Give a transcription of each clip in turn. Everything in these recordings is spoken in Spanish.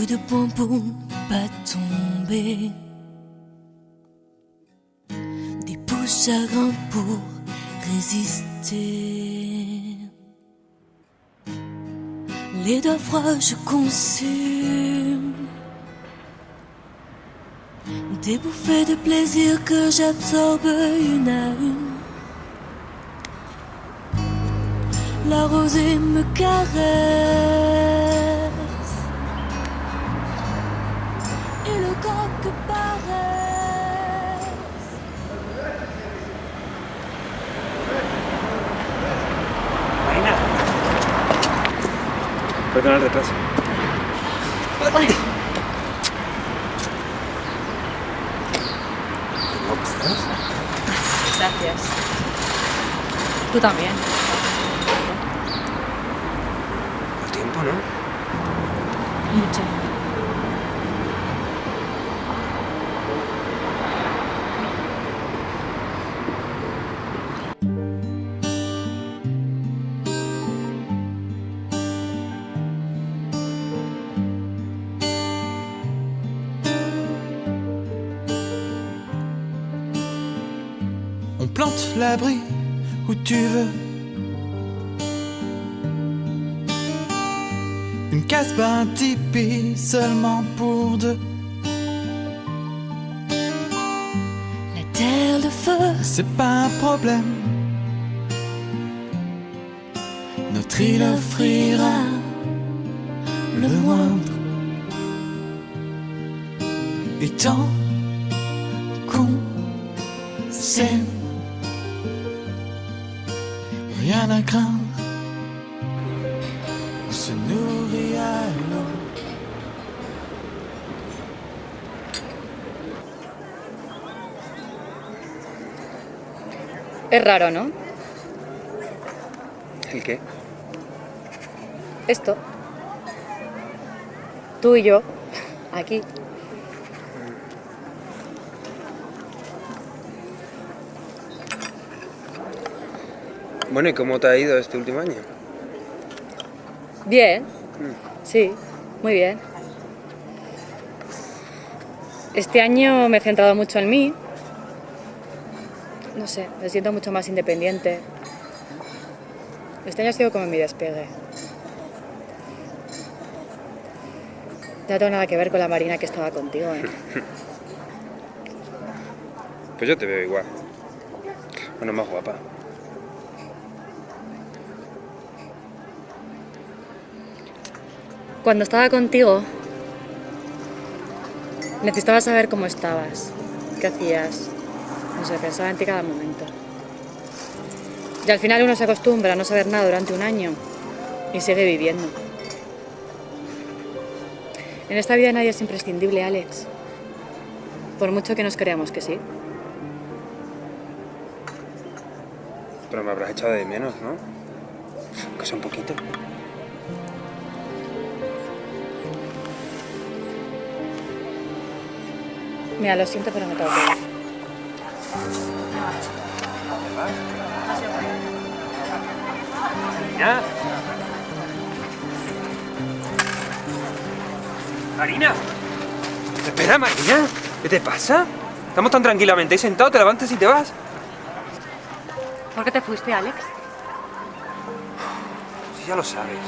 coups de poing pour pas tomber, des pouces chagrins pour résister. Les doigts froids je consume, des bouffées de plaisir que j'absorbe une à une. La rosée me caresse et le coq paraisse. Marina, perdona el retraso. Ay. ¿Cómo estás? Gracias. Tú también. Por tiempo, ¿no? Mucho. On plante l'abri où tu veux. Une casbah, un tipi seulement pour deux. La terre, le feu, C'est pas un problème. Notre île offrira le moindre. Et tant qu'on s'aime, rien à craindre. On se nourrit à l'eau. Es raro, ¿no? ¿El qué? Esto. Tú y yo, aquí. Bueno, ¿y cómo te ha ido este último año? Bien. Sí, muy bien. Este año me he centrado mucho en mí. No sé, me siento mucho más independiente. Este año ha sido como mi despegue. No tengo nada que ver con la Marina que estaba contigo, ¿eh? Pues yo te veo igual. Bueno, más guapa. Cuando estaba contigo, necesitaba saber cómo estabas, qué hacías. No sé, pensaba en ti cada momento. Y al final uno se acostumbra a no saber nada durante un año y sigue viviendo. En esta vida nadie es imprescindible, Alex. Por mucho que nos creamos que sí. Pero me habrás echado de menos, ¿no? Que sea un poquito. Mira, lo siento, pero me tengo que ir. Marina. Marina. Espera, Marina. ¿Qué te pasa? Estamos tan tranquilamente ahí sentados, te levantas y te vas. ¿Por qué te fuiste, Alex? Si ya lo sabes.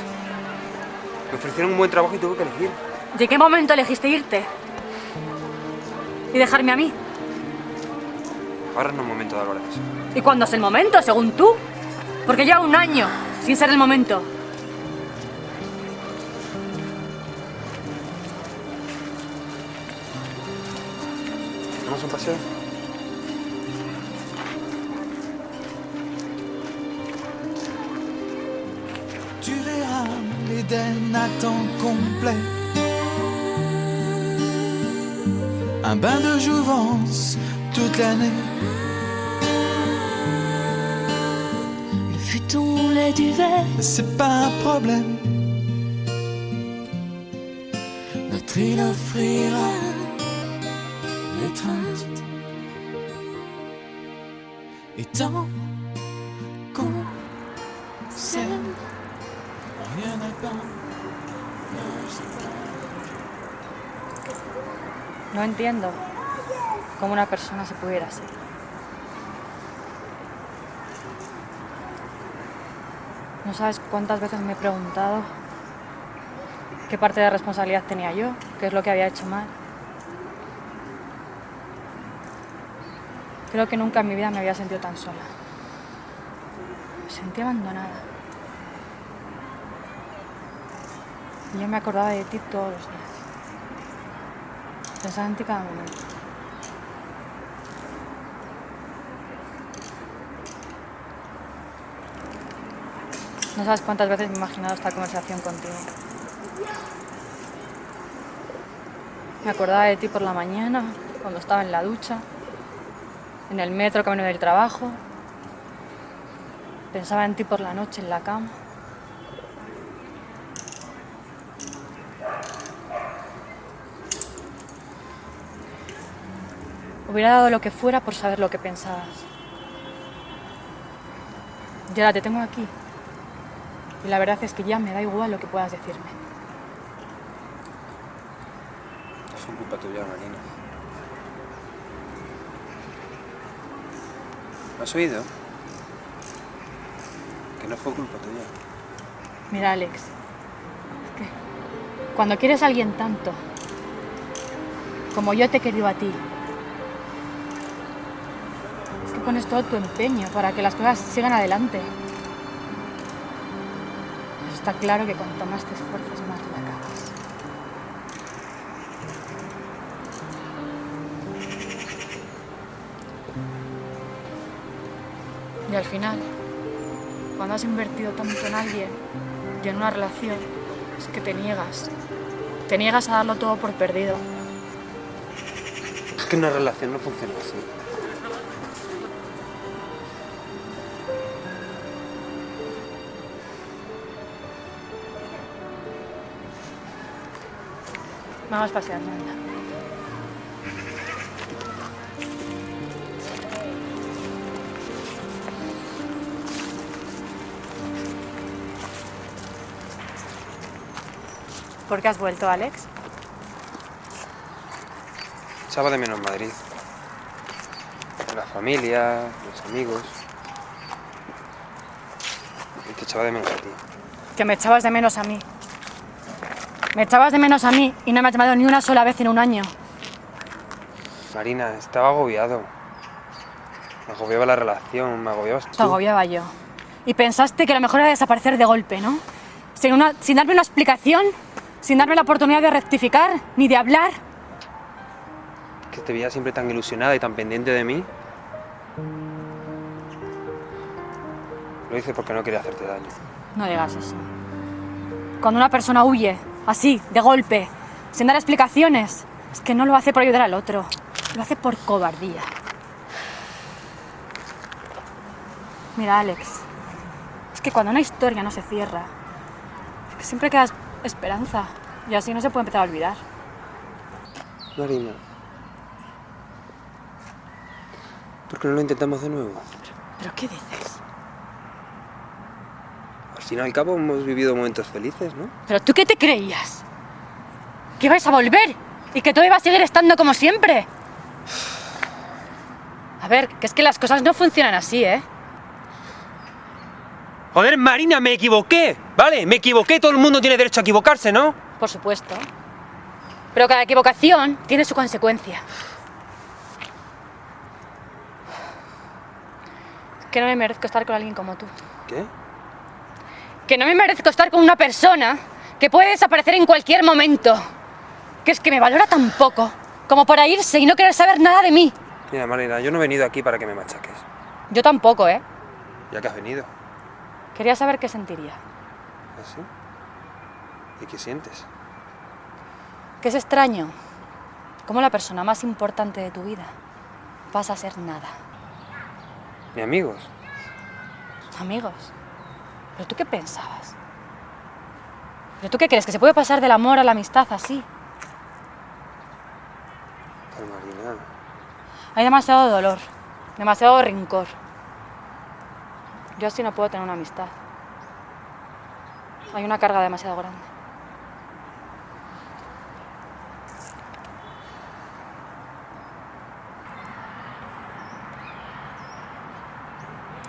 Me ofrecieron un buen trabajo y tuve que elegir. ¿De qué momento elegiste irte? ¿Y dejarme a mí? Ahora no es momento de hablar de eso. ¿Y cuándo es el momento, según tú? Porque lleva un año sin ser el momento. ¿Damos un paseo? Tu verras l'Éden à temps complet. Un bain de jouvence toute l'année. le futon, lait du verre, C'est pas un problème. notre île offrira l'étreinte. Et tant qu'on s'aime, rien à craindre. No entiendo cómo una persona se pudiera así. No sabes cuántas veces me he preguntado qué parte de responsabilidad tenía yo, qué es lo que había hecho mal. Creo que nunca en mi vida me había sentido tan sola. Me sentí abandonada. Y yo me acordaba de ti todos los días. Pensaba en ti cada momento. No sabes cuántas veces me he imaginado esta conversación contigo. Me acordaba de ti por la mañana, cuando estaba en la ducha, en el metro camino del trabajo. Pensaba en ti por la noche en la cama. Hubiera dado lo que fuera por saber lo que pensabas. Y ahora te tengo aquí. Y la verdad es que ya me da igual lo que puedas decirme. No fue culpa tuya, Marina. ¿Me has oído? Que no fue culpa tuya. Mira, Alex, es que cuando quieres a alguien tanto, como yo te he querido a ti, es que pones todo tu empeño para que las cosas sigan adelante. Está claro que cuanto más te esfuerces, más la cagas. Y al final, cuando has invertido tanto en alguien y en una relación, es que te niegas. Te niegas a darlo todo por perdido. Es que una relación no funciona así. Vamos paseando, anda. ¿Por qué has vuelto, Alex? Echaba de menos Madrid. La familia, los amigos. Y te echaba de menos a ti. Que me echabas de menos a mí. Me echabas de menos a mí y no me has llamado ni una sola vez en un año. Marina, estaba agobiado. Me agobiaba la relación, me agobiabas tú. Te agobiaba yo. Y pensaste que lo mejor era desaparecer de golpe, ¿no? Sin darme una explicación, sin darme la oportunidad de rectificar, ni de hablar. Que te veía siempre tan ilusionada y tan pendiente de mí. Lo hice porque no quería hacerte daño. No digas eso. Cuando una persona huye, así, de golpe, sin dar explicaciones, es que no lo hace por ayudar al otro, lo hace por cobardía. Mira, Alex, es que cuando una historia no se cierra, es que siempre queda esperanza y así no se puede empezar a olvidar. Marina, ¿por qué no lo intentamos de nuevo? ¿Pero qué dices? Al fin y al cabo hemos vivido momentos felices, ¿no? ¿Pero tú qué te creías? ¿Que ibais a volver? ¿Y que todo iba a seguir estando como siempre? A ver, que es que las cosas no funcionan así, ¿eh? Joder, Marina, me equivoqué, ¿vale? Me equivoqué, todo el mundo tiene derecho a equivocarse, ¿no? Por supuesto. Pero cada equivocación tiene su consecuencia. Que no me merezco estar con alguien como tú. ¿Qué? Que no me merezco estar con una persona que puede desaparecer en cualquier momento. Que es que me valora tan poco como para irse y no querer saber nada de mí. Mira, Marina, yo no he venido aquí para que me machaques. Yo tampoco, ¿eh? Ya que has venido. Quería saber qué sentiría. ¿Así? ¿Y qué sientes? Que es extraño cómo la persona más importante de tu vida pasa a ser nada. ¿Ni amigos? Amigos. ¿Pero tú qué pensabas? ¿Pero tú qué crees? ¿Que se puede pasar del amor a la amistad así? Pero Marina... Hay demasiado dolor, demasiado rencor. Yo así no puedo tener una amistad. Hay una carga demasiado grande.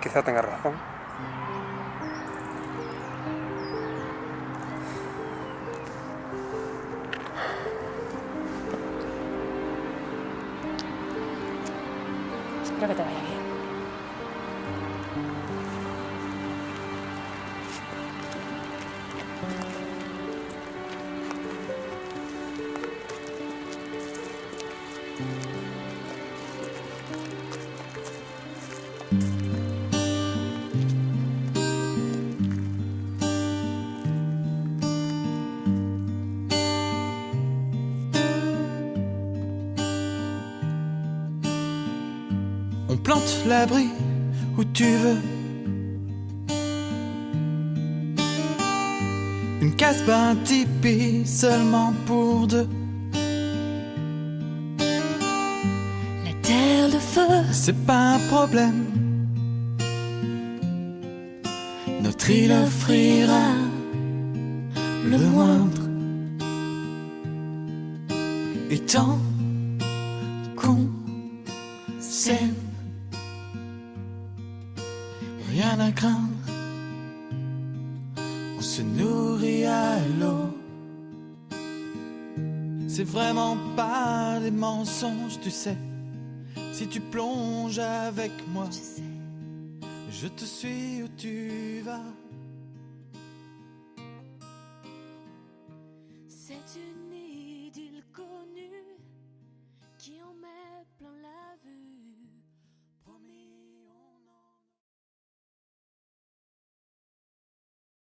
Quizá tengas razón. Espero que te vaya bien. On plante l'abri où tu veux. Une casse-bain Tipeee seulement pour deux. La terre, le feu, C'est pas un problème. Notre île offrira le moindre. Et tant qu'on s'aime, rien à craindre. On se nourrit à l'eau. C'est vraiment pas des mensonges, tu sais. Si tu plonges avec moi, Je sais, je te suis où tu vas. c'est une